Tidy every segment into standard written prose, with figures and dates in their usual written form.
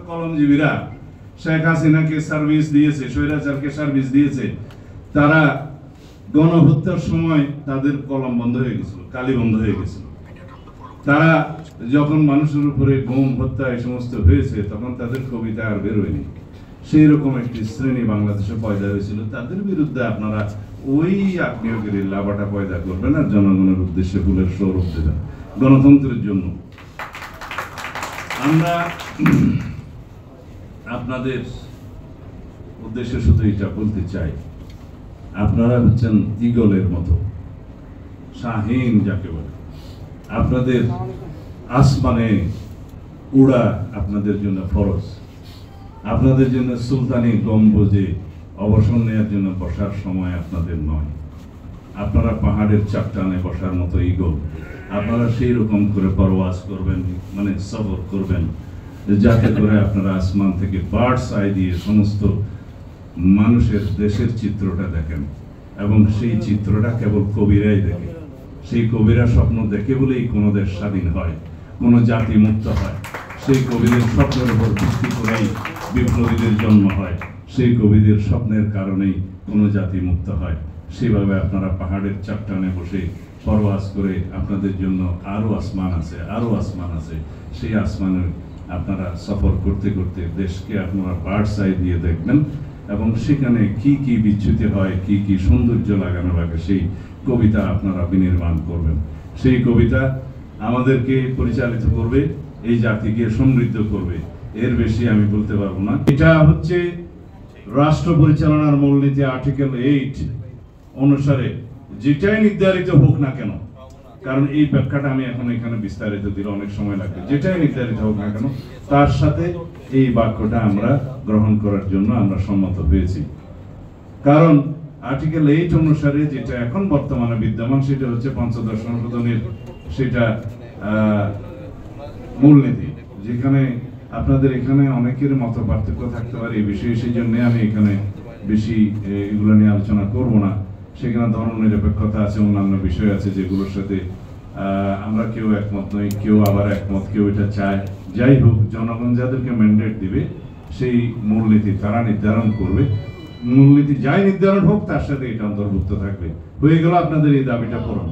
কলমজীবীরা শেখ হাসিনাকে সার্ভিস দিয়েছে, স্বৈরাচারকে সার্ভিস দিয়েছে, তারা গণহত্যার সময় তাদের কলম বন্ধ হয়ে গেছিল, কালি বন্ধ হয়ে গেছিল। তারা যখন মানুষের উপরে গুম হত্যা এই সমস্ত হয়েছে তখন তাদের কবিতা আর বের হয়নি। সেই রকম একটি শ্রেণী বাংলাদেশে পয়দা হয়েছিল, তাদের বিরুদ্ধে আপনারা ওই আগ্নেয়গিরির লাভাটা পয়দা করবেন আর জনগণের উদ্দেশ্যে ফুলের সৌরভ দেবেন গণতন্ত্রের জন্য। আমরা আপনাদের উদ্দেশ্যে শুধু এটা বলতে চাই, আপনারা হচ্ছেন ঈগলের মতো, শাহীন যাকে বলে। আপনাদের আসমানে উড়া আপনাদের জন্য ফরজ, আপনাদের জন্য সুলতানি গম্বুজে অবসর নেওয়ার জন্য বসার সময় আপনাদের নয়। আপনারা পাহাড়ের চাপটানে বসার মতো ঈগল, আপনারা সেই রকম করে পরওয়াজ করবেন, মানে সফর করবেন, যাতে করে আপনারা আসমান থেকে বার্ডস আই দিয়ে সমস্ত মানুষের দেশের চিত্রটা দেখেন, এবং সেই চিত্রটা কেবল কবিরাই দেখে। সেই কবিরা স্বপ্ন দেখে বলেই কোনো দেশ স্বাধীন হয়, কোনো জাতি মুক্ত হয়। সেই কবিদের স্বপ্নের উপর ভিত্তি করেই বিপ্লবীদের জন্ম হয়, সেই কবিদের স্বপ্নের কারণেই কোনো জাতি মুক্ত হয়। সেভাবে আপনারা পাহাড়ের চাপটানে বসে পরওয়াজ করে আপনাদের জন্য আরও আসমান আছে, আরও আসমান আছে, সেই আসমানে আপনারা সফর করতে করতে দেশকে আপনারা বার্ডস আই দিয়ে দেখবেন, এবং সেখানে কি কি বিচ্যুতি হয়, কি কি সৌন্দর্য লাগানো লাগে, সেই কবিতা আপনারা বিনির্মাণ করবেন। সেই কবিতা আমাদেরকে পরিচালিত করবে, এই জাতিকে সমৃদ্ধ করবে, এর বেশি আমি বলতে পারবো না। এটা হচ্ছে রাষ্ট্র পরিচালনার মূলনীতি আর্টিকেল 8 অনুসারে যেটাই নির্ধারিত হোক না কেন, কারণ এই ব্যাখ্যাটা আমি এখন এখানে বিস্তারিত দিলে অনেক সময় লাগবে, যেটাই নির্ধারিত হোক না কেন তার সাথে এই বাক্যটা আমরা গ্রহণ করার জন্য আমরা সম্মত হয়েছি। কারণ আর্টিকেল 8 অনুসারে যেটা এখন বর্তমানে বিদ্যমান সেটা হচ্ছে পঞ্চদশ সংশোধনীর সেটা মূলনীতি, যেখানে আপনাদের এখানে অনেকের মত পার্থক্য থাকতে পারে এই বিষয়ে, সেই জন্য আমি এখানে বেশি এগুলো নিয়ে আলোচনা করব না। সেখানে ধর্মনিরপেক্ষতা আছে, অন্যান্য বিষয় আছে যেগুলোর সাথে আমরা কেউ একমত নই, কেউ আবার একমত, কেউ এটা চায়। যাই হোক, জনগণ যাদেরকে ম্যান্ডেট দিবে সেই মূলনীতি তারা নির্ধারণ করবে, মূলনীতি যাই নির্ধারণ হোক তার সাথে এটা অন্তর্ভুক্ত থাকবে। হয়ে গেল আপনাদের এই দাবিটা পূরণ।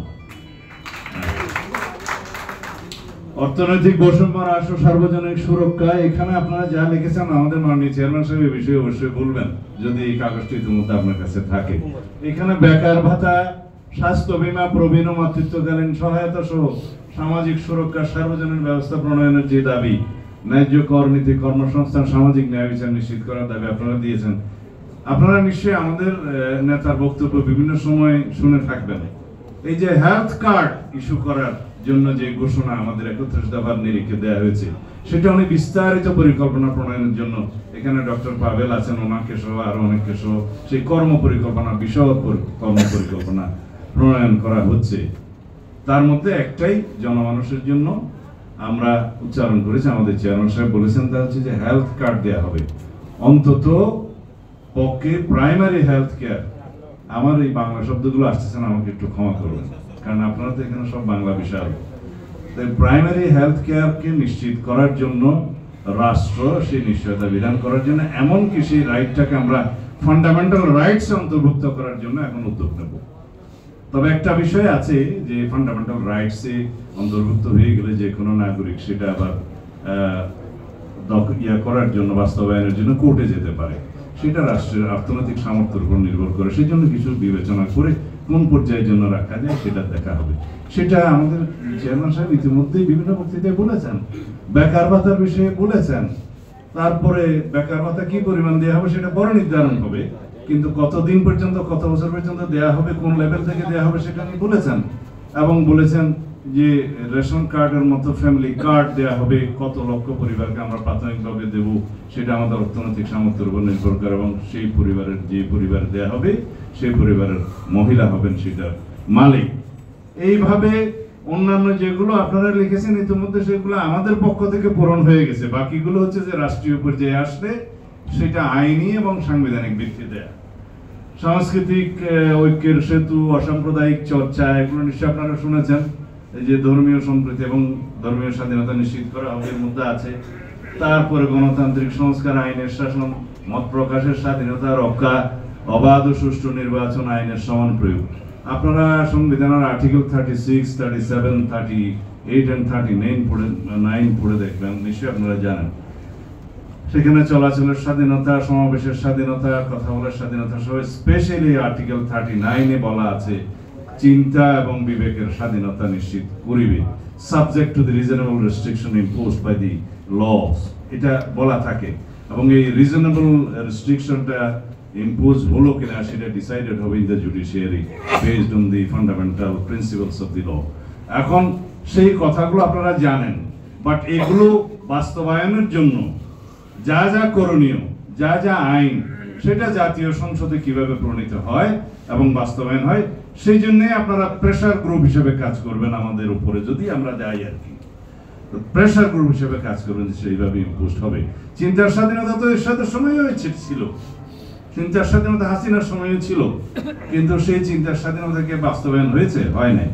অর্থনৈতিক বৈষম্য হ্রাস ও সার্বজনীন সুরক্ষা, এখানে আপনারা যা লিখেছেন আমাদের মাননীয় চেয়ারম্যান সাহেব এই বিষয়ে অবশ্যই বলবেন যদি এই কাগজটি ইতিমধ্যে আপনার কাছে থাকে। এখানে বেকার ভাতা, স্বাস্থ্য বীমা, প্রবীণ ও মাতৃত্বকালীন সহায়তা সহ সামাজিক সুরক্ষা, সার্বজনীন ব্যবস্থা প্রণয়নের যে দাবি, ন্যায্য কর নীতি, কর্মসংস্থান, সামাজিক ন্যায় বিচার নিশ্চিত করার দাবি আপনারা দিয়েছেন। আপনারা নিশ্চয়ই আমাদের নেতার বক্তব্য বিভিন্ন সময় শুনে থাকবেন। এই যে হেলথ কার্ড ইস্যু করার জন্য যে ঘোষণা আমাদের 31 দফার নিরিখে দেওয়া হয়েছে, সেটা অনেক বিস্তারিত পরিকল্পনা প্রণয়নের জন্য এখানে ডক্টর পাভেল আছেন, ওনাকে সহ আরো অনেককে সহ সেই কর্ম পরিকল্পনা, বিশদ কর্ম পরিকল্পনা প্রণয়ন করা হচ্ছে। তার মধ্যে একটাই জনমানুষের জন্য আমরা উচ্চারণ করেছি, আমাদের চেয়ারম্যান সাহেব বলেছেন, তা হচ্ছে যে হেলথ কার্ড দেওয়া হবে, অন্তত পক্ষে প্রাইমারি হেলথ কেয়ার। আমার এই বাংলা শব্দগুলো আসতেছে না, আমাকে একটু ক্ষমা করবেন, কারণ আপনারা তো এখানে সব বাংলা বিষয়। তাই প্রাইমারি হেলথ কেয়ারকে নিশ্চিত করার জন্য রাষ্ট্র সেই নিশ্চয়তা বিধান করার জন্য, এমনকি সেই রাইটটাকে আমরা ফান্ডামেন্টাল রাইটস অন্তর্ভুক্ত করার জন্য এখন উদ্যোগ নেব। তবে একটা বিষয় আছে যে ফান্ডামেন্টাল রাইটসে অন্তর্ভুক্ত হয়ে গেলে যে কোনো নাগরিক সেটা আবার করার জন্য, বাস্তবায়নের জন্য কোর্টে যেতে পারে। সেটা রাষ্ট্রের অর্থনৈতিক সামর্থ্যের উপর নির্ভর করে, সেই জন্য কিছু বিবেচনা করে কোন পর্যায়ের জন্য রাখা যায় সেটা দেখা হবে। সেটা আমাদের চেয়ারম্যান সাহেব ইতিমধ্যেই বিভিন্ন বক্তৃতায় বলেছেন, বেকার ভাতার বিষয়ে বলেছেন। তারপরে বেকার ভাতা কি পরিমাণ দেওয়া হবে সেটা পরে নির্ধারণ হবে, কিন্তু কতদিন পর্যন্ত, কত বছর পর্যন্ত দেওয়া হবে, কোন লেভেল থেকে দেওয়া হবে সেটা নিয়ে বলেছেন। এবং বলেছেন যে রেশন কার্ডের মতো ফ্যামিলি কার্ড দেওয়া হবে, কত লক্ষ পরিবারকে আমরা প্রাথমিকভাবে দেব সেটা আমাদের অর্থনৈতিক সামর্থ্যের উপর নির্ভর করে, এবং সেই পরিবারের যে পরিবার দেওয়া হবে সেই পরিবারের মহিলা হবেন সেটার মালিক। এইভাবে অন্যান্য যেগুলো আপনারা লিখেছেন ইতিমধ্যে সেগুলো আমাদের পক্ষ থেকে পূরণ হয়ে গেছে। বাকিগুলো হচ্ছে যে রাষ্ট্রীয় পর্যায়ে আসলে সেটা আইনি এবং সাংবিধানিক ভিত্তিতে। সাংস্কৃতিক ঐক্যের সেতু, অসাম্প্রদায়িক চর্চা, এগুলো নিশ্চয়ই আপনারা শুনেছেন। এই যে ধর্মীয় সম্প্রীতি এবং ধর্মীয় স্বাধীনতা নিশ্চিত করা হবে, এর মধ্যে আছে। তারপরে গণতান্ত্রিক সংস্কার আইনের শাসন, মত প্রকাশের স্বাধীনতা রক্ষা, অবাধ ও সুষ্ঠু নির্বাচন আইনের সমান প্রয়োগ। আপনারা সংবিধানের আর্টিকেল 36, 37, 38 and 39 পড়ে দেখবেন, নিশ্চয়ই আপনারা জানেন। সেখানে চলাচলের স্বাধীনতা, সমাবেশের স্বাধীনতা, কথা বলার স্বাধীনতা সহ স্পেশালি আর্টিকেল 39 বলা আছে চিন্তা এবং বিবেকের স্বাধীনতা নিশ্চিত করিবে, subject to the reasonable restriction imposed by the laws, এটা বলা থাকে। এবং এই রিজনেবল রেস্ট্রিকশনটা ইম্পোজ হলো কিনা সেটা ডিসাইডেড হবে in the judiciary based on the fundamental principles of the law. এখন সেই কথাগুলো আপনারা জানেন, বাট এগুলো বাস্তবায়নের জন্য যা যা করণীয়, যা যা আইন, সেটা জাতীয় সংসদে কিভাবে প্রণীত হয় এবং বাস্তবায়ন হয়, সেই জন্যই আপনারা প্রেসার গ্রুপ হিসেবে কাজ করবেন আমাদের উপরে, যদি আমরা যাই আর কি। প্রেসার গ্রুপ হিসেবে কাজ করবেন, সেইভাবে ইম্পোজ হবে। চিন্তার স্বাধীনতা তো এরশাদের সময়ও ছিল, চিন্তার স্বাধীনতা হাসিনার সময়ও ছিল, কিন্তু সেই চিন্তার স্বাধীনতাকে বাস্তবায়ন হয়েছে? হয় নাই।